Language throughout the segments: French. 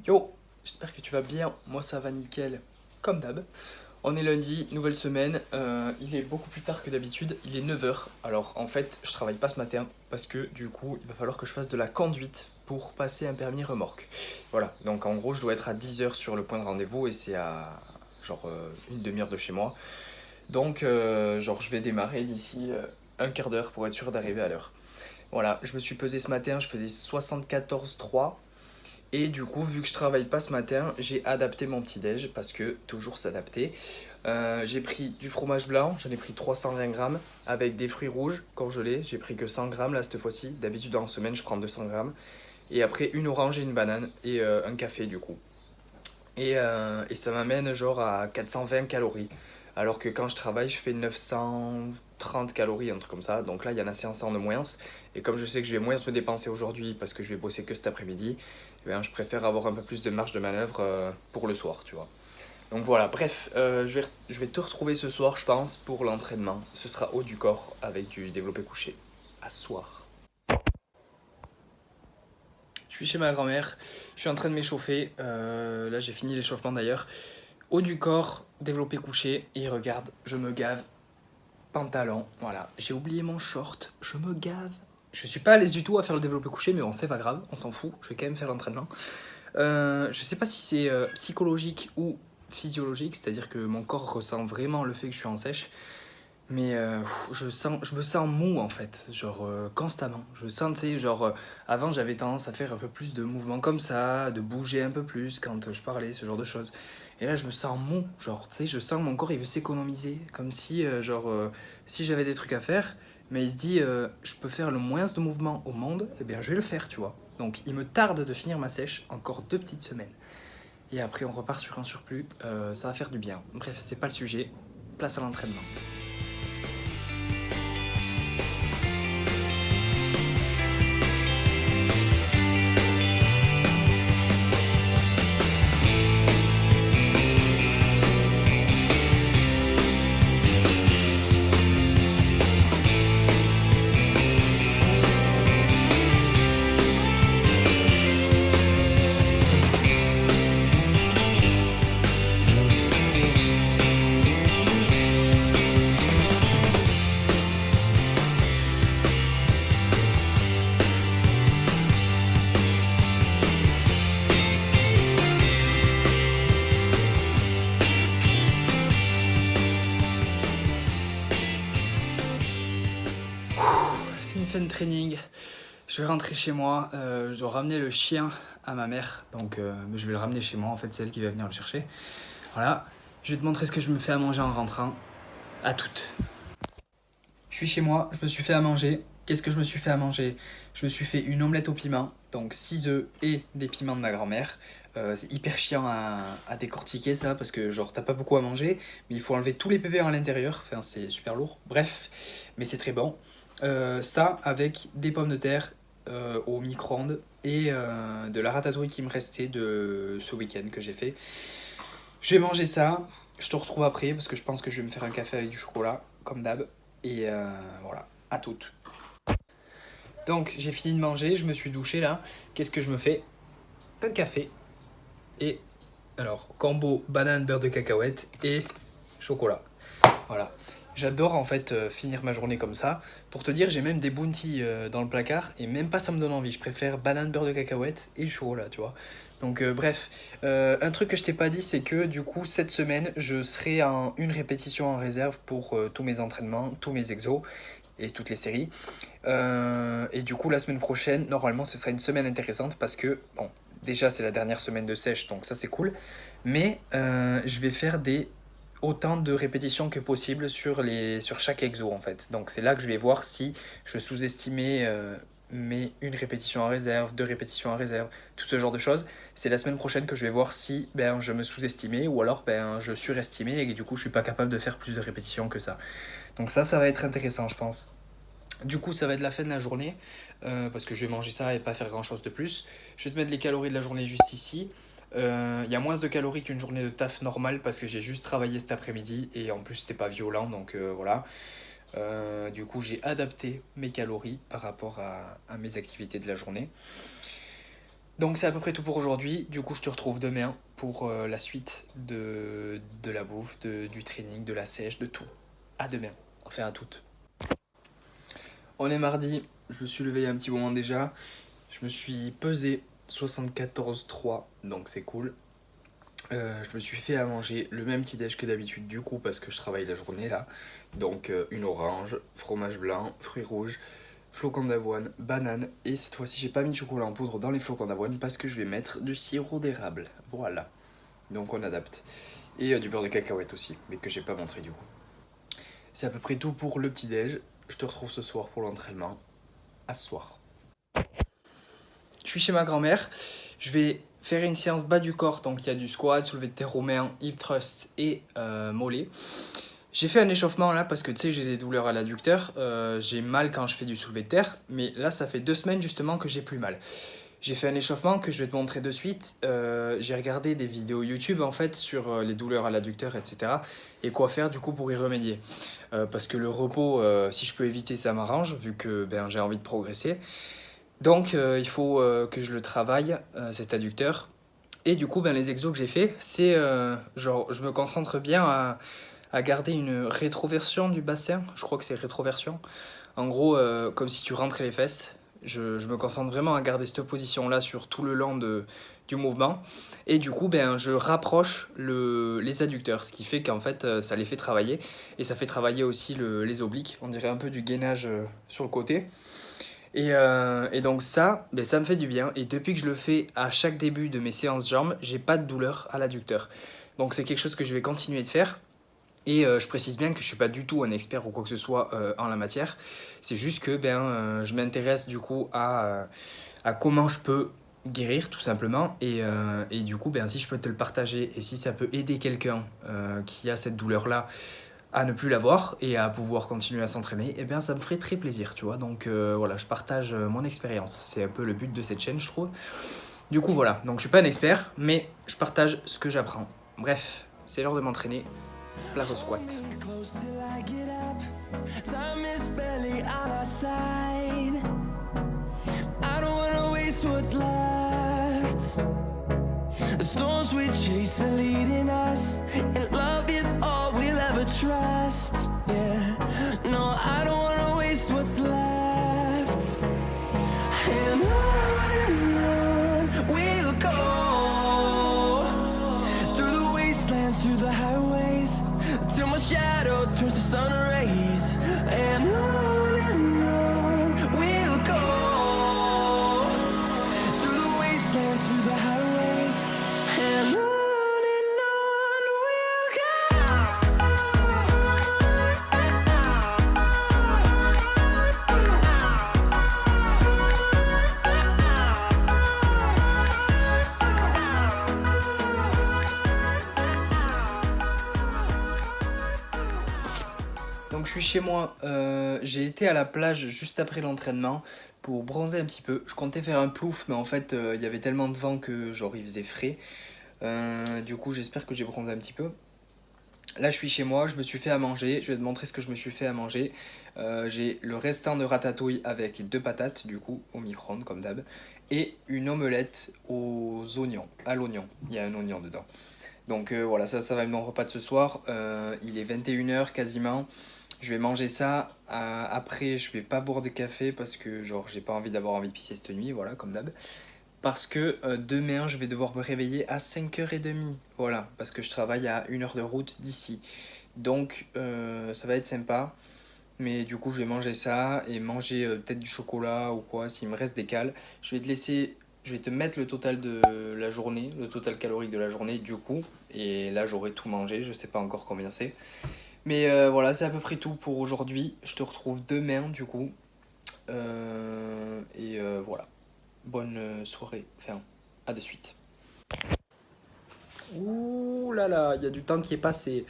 Yo, j'espère que tu vas bien, moi ça va nickel, comme d'hab. On est lundi, nouvelle semaine, il est beaucoup plus tard que d'habitude, il est 9 heures. Alors en fait, je travaille pas ce matin parce que du coup, il va falloir que je fasse de la conduite pour passer un permis remorque. Voilà, donc en gros, je dois être à 10 heures sur le point de rendez-vous et c'est à genre une demi-heure de chez moi. Donc genre je vais démarrer d'ici un quart d'heure pour être sûr d'arriver à l'heure. Voilà, je me suis pesé ce matin, je faisais 74,3. Et du coup, vu que je travaille pas ce matin, j'ai adapté mon petit déj parce que toujours s'adapter. J'ai pris du fromage blanc, j'en ai pris 320 grammes avec des fruits rouges congelés. J'ai pris que 100 grammes là cette fois-ci. D'habitude en semaine, je prends 200 grammes. Et après, une orange et une banane et un café du coup. Et ça m'amène genre à 420 calories. Alors que quand je travaille, je fais 930 calories, un truc comme ça. Donc là, il y en a 500 de moins. Et comme je sais que je vais moins me dépenser aujourd'hui parce que je vais bosser que cet après-midi, eh bien, je préfère avoir un peu plus de marge de manœuvre pour le soir, tu vois. Donc voilà, bref, je vais te retrouver ce soir, je pense, pour l'entraînement. Ce sera haut du corps avec du développé couché. À ce soir. Je suis chez ma grand-mère, je suis en train de m'échauffer. Là, j'ai fini l'échauffement d'ailleurs. Haut du corps, développé couché, et regarde, je me gave, pantalon, voilà. J'ai oublié mon short, je me gave. Je suis pas à l'aise du tout à faire le développé couché, mais bon, c'est pas grave, on s'en fout, je vais quand même faire l'entraînement. Je sais pas si c'est psychologique ou physiologique, c'est-à-dire que mon corps ressent vraiment le fait que je suis en sèche, mais je me sens mou en fait, genre constamment. Je sens, tu sais, genre avant j'avais tendance à faire un peu plus de mouvements comme ça, de bouger un peu plus quand je parlais, ce genre de choses. Et là je me sens mou, genre tu sais, je sens que mon corps il veut s'économiser, comme si si j'avais des trucs à faire, mais il se dit je peux faire le moins de mouvements au monde, et bien je vais le faire, tu vois. Donc il me tarde de finir ma sèche, encore 2 petites semaines. Et après on repart sur un surplus, ça va faire du bien. Bref, c'est pas le sujet, place à l'entraînement. C'est une fin de training. Je vais rentrer chez moi. Je dois ramener le chien à ma mère. Donc je vais le ramener chez moi. En fait, c'est elle qui va venir le chercher. Voilà. Je vais te montrer ce que je me fais à manger en rentrant. À toutes. Je suis chez moi. Je me suis fait à manger. Qu'est-ce que je me suis fait à manger? Je me suis fait une omelette au piment. Donc 6 œufs et des piments de ma grand-mère. C'est hyper chiant à décortiquer ça parce que genre t'as pas beaucoup à manger. Mais il faut enlever tous les pépins à l'intérieur. Enfin, c'est super lourd. Bref. Mais c'est très bon. Ça avec des pommes de terre au micro-ondes et de la ratatouille qui me restait de ce week-end que j'ai fait. Je vais manger ça, je te retrouve après parce que je pense que je vais me faire un café avec du chocolat, comme d'hab. Et voilà, à toutes. Donc j'ai fini de manger, je me suis douché là. Qu'est-ce que je me fais? Un café et alors combo banane beurre de cacahuète et chocolat. Voilà. J'adore en fait finir ma journée comme ça. Pour te dire, j'ai même des bounties dans le placard et même pas ça me donne envie. Je préfère banane, beurre de cacahuète et le chocolat, tu vois. Donc bref, un truc que je t'ai pas dit, c'est que du coup cette semaine, je serai en une répétition en réserve pour tous mes entraînements, tous mes exos et toutes les séries. Et du coup la semaine prochaine, normalement ce sera une semaine intéressante parce que, bon, déjà c'est la dernière semaine de sèche, donc ça c'est cool. Mais je vais faire autant de répétitions que possible sur chaque exo en fait. Donc c'est là que je vais voir si je sous-estimais une répétition en réserve, deux répétitions en réserve, tout ce genre de choses. C'est la semaine prochaine que je vais voir si je me sous-estimais ou alors je surestimais et que du coup je suis pas capable de faire plus de répétitions que ça. Donc ça va être intéressant je pense. Du coup, ça va être la fin de la journée, parce que je vais manger ça et pas faire grand chose de plus. Je vais te mettre les calories de la journée juste ici. Il y a moins de calories qu'une journée de taf normale parce que j'ai juste travaillé cet après-midi et en plus c'était pas violent, donc voilà. Du coup, j'ai adapté mes calories par rapport à mes activités de la journée. Donc c'est à peu près tout pour aujourd'hui. Du coup, je te retrouve demain pour la suite de la bouffe, du training, de la sèche, de tout. À demain. Enfin à toutes. On est mardi. Je me suis levé il y a un petit moment déjà. Je me suis pesé 74,3. Donc c'est cool. Je me suis fait à manger le même petit déj que d'habitude du coup parce que je travaille la journée là. Donc une orange, fromage blanc, fruits rouges, flocons d'avoine, banane et cette fois-ci j'ai pas mis de chocolat en poudre dans les flocons d'avoine parce que je vais mettre du sirop d'érable. Voilà. Donc on adapte. Et du beurre de cacahuète aussi, mais que j'ai pas montré du coup. C'est à peu près tout pour le petit déj. Je te retrouve ce soir pour l'entraînement. À ce soir. Je suis chez ma grand-mère. Je vais faire une séance bas du corps. Donc il y a du squat, soulevé de terre romain, hip thrust et mollet. J'ai fait un échauffement là parce que tu sais j'ai des douleurs à l'adducteur. J'ai mal quand je fais du soulevé de terre. Mais là ça fait 2 semaines justement que j'ai plus mal. J'ai fait un échauffement que je vais te montrer de suite. J'ai regardé des vidéos YouTube en fait sur les douleurs à l'adducteur, etc. Et quoi faire du coup pour y remédier. Parce que le repos, si je peux éviter, ça m'arrange vu que j'ai envie de progresser. Donc il faut que je le travaille, cet adducteur. Et du coup, les exos que j'ai fait, c'est genre je me concentre bien à garder une rétroversion du bassin. Je crois que c'est rétroversion. En gros, comme si tu rentrais les fesses. Je me concentre vraiment à garder cette position-là sur tout le long du mouvement. Et du coup, je rapproche les adducteurs, ce qui fait qu'en fait, ça les fait travailler. Et ça fait travailler aussi les obliques. On dirait un peu du gainage sur le côté. Et donc ça, ça me fait du bien. Et depuis que je le fais à chaque début de mes séances jambes, j'ai pas de douleur à l'adducteur. Donc c'est quelque chose que je vais continuer de faire. Et je précise bien que je suis pas du tout un expert ou quoi que ce soit en la matière. C'est juste que je m'intéresse du coup à comment je peux guérir tout simplement. Et du coup, si je peux te le partager et si ça peut aider quelqu'un qui a cette douleur-là à ne plus l'avoir et à pouvoir continuer à s'entraîner, ça me ferait très plaisir, tu vois. Donc voilà, je partage mon expérience. C'est un peu le but de cette chaîne, je trouve. Du coup, voilà. Donc je suis pas un expert, mais je partage ce que j'apprends. Bref, c'est l'heure de m'entraîner. Place au squat. The storms we chase are leading us, and love is all we'll ever trust. Yeah, no, I don't wanna waste what's left. And on we'll go, through the wastelands, through the highways, till my shadow turns to sun rays. And on we'll go, through the wastelands, through the highways. And on we'll go. Donc je suis chez moi, j'ai été à la plage juste après l'entraînement pour bronzer un petit peu. Je comptais faire un plouf mais en fait il y avait tellement de vent que genre il faisait frais. Du coup j'espère que j'ai bronzé un petit peu. Là je suis chez moi, je me suis fait à manger, je vais te montrer ce que je me suis fait à manger. J'ai le restant de ratatouille avec 2 patates du coup au micro-ondes comme d'hab. Et une omelette aux oignons, à l'oignon, il y a un oignon dedans. Donc voilà, ça va être mon repas de ce soir. Il est 21h quasiment. Je vais manger ça. Après, je vais pas boire de café parce que genre j'ai pas d'avoir envie de pisser cette nuit, voilà, comme d'hab. Parce que demain, je vais devoir me réveiller à 5h30. Voilà, parce que je travaille à 1 heure de route d'ici. Donc ça va être sympa. Mais du coup, je vais manger ça et manger peut-être du chocolat ou quoi, s'il me reste des cales. Je vais te mettre le total de la journée, le total calorique de la journée du coup. Et là, j'aurai tout mangé, je sais pas encore combien c'est. Mais voilà, c'est à peu près tout pour aujourd'hui. Je te retrouve demain du coup. Voilà. Bonne soirée. Enfin, à de suite. Ouh là là, il y a du temps qui est passé.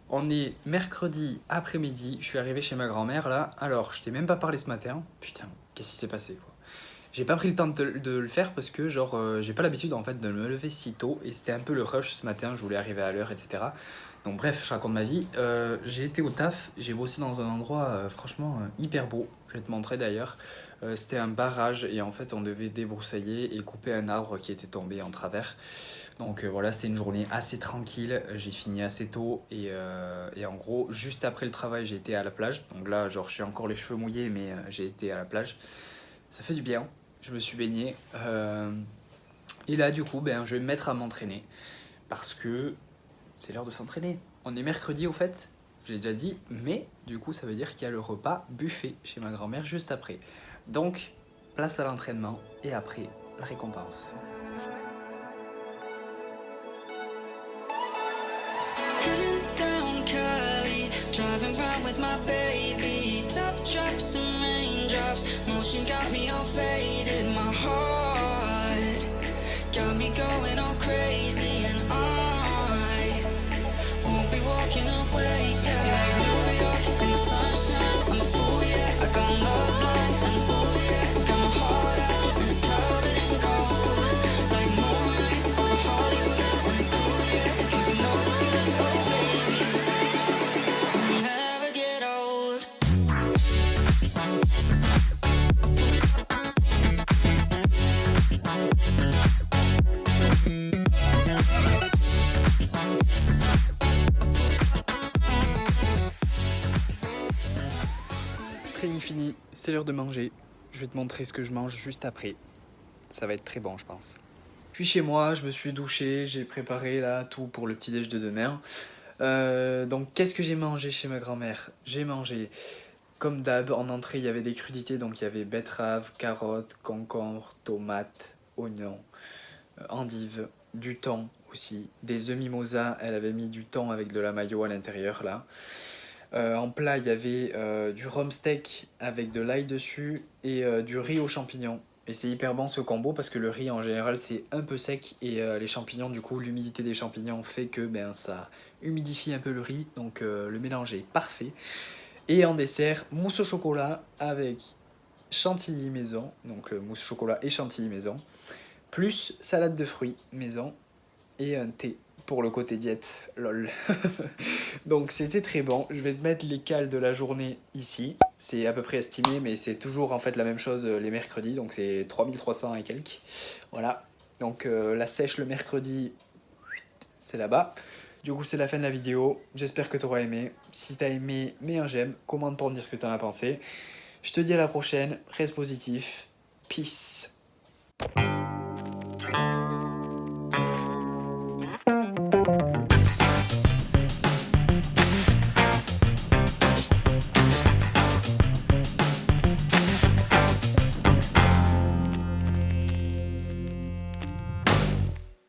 On est mercredi après-midi. Je suis arrivé chez ma grand-mère là. Alors, je t'ai même pas parlé ce matin. Putain, qu'est-ce qui s'est passé quoi? J'ai pas pris le temps de le faire parce que genre j'ai pas l'habitude en fait de me lever si tôt et c'était un peu le rush ce matin, je voulais arriver à l'heure, etc. Donc bref, je raconte ma vie. J'ai été au taf, j'ai bossé dans un endroit franchement hyper beau, je vais te montrer d'ailleurs. C'était un barrage et en fait on devait débroussailler et couper un arbre qui était tombé en travers. Donc voilà, c'était une journée assez tranquille, j'ai fini assez tôt et en gros, juste après le travail, j'ai été à la plage. Donc là, genre, je suis encore les cheveux mouillés, mais j'ai été à la plage. Ça fait du bien, je me suis baigné. Et là, du coup, ben, je vais me mettre à m'entraîner parce que c'est l'heure de s'entraîner. On est mercredi au fait, j'ai déjà dit, mais du coup, ça veut dire qu'il y a le repas buffet chez ma grand-mère juste après. Donc, place à l'entraînement et après, la récompense. Driving round with my baby, top drops and raindrops, motion got me all faded, my heart got me going all crazy, and I won't be walking away, yeah. Like New York in the sunshine, I'm a fool, yeah. I got love blind and ooh, yeah. Got my heart out and it's covered in gold, like moonlight over Hollywood, and it's cool, yeah, 'cause you know it's good, oh baby. Never get old. Training fini, c'est l'heure de manger. Je vais te montrer ce que je mange juste après. Ça va être très bon, je pense. Puis chez moi, je me suis douché, j'ai préparé là tout pour le petit déj de demain. Donc qu'est-ce que j'ai mangé chez ma grand-mère? J'ai mangé, comme d'hab, en entrée il y avait des crudités, donc il y avait betterave, carottes, concombre, tomates, oignons, endives, du thon aussi, des œufs mimosa, elle avait mis du thon avec de la mayo à l'intérieur là. En plat il y avait du rhum steak avec de l'ail dessus et du riz aux champignons. Et c'est hyper bon ce combo parce que le riz en général c'est un peu sec et les champignons, du coup l'humidité des champignons fait que ben, ça humidifie un peu le riz, donc le mélange est parfait. Et en dessert, mousse au chocolat avec chantilly maison, donc mousse au chocolat et chantilly maison, plus salade de fruits maison et un thé pour le côté diète, lol. Donc c'était très bon, je vais te mettre les cales de la journée ici, c'est à peu près estimé mais c'est toujours en fait la même chose les mercredis, donc c'est 3300 et quelques, voilà. Donc la sèche le mercredi, c'est là-bas. Du coup c'est la fin de la vidéo, j'espère que tu auras aimé. Si tu as aimé, mets un j'aime, commente pour me dire ce que tu en as pensé. Je te dis à la prochaine, reste positif, peace.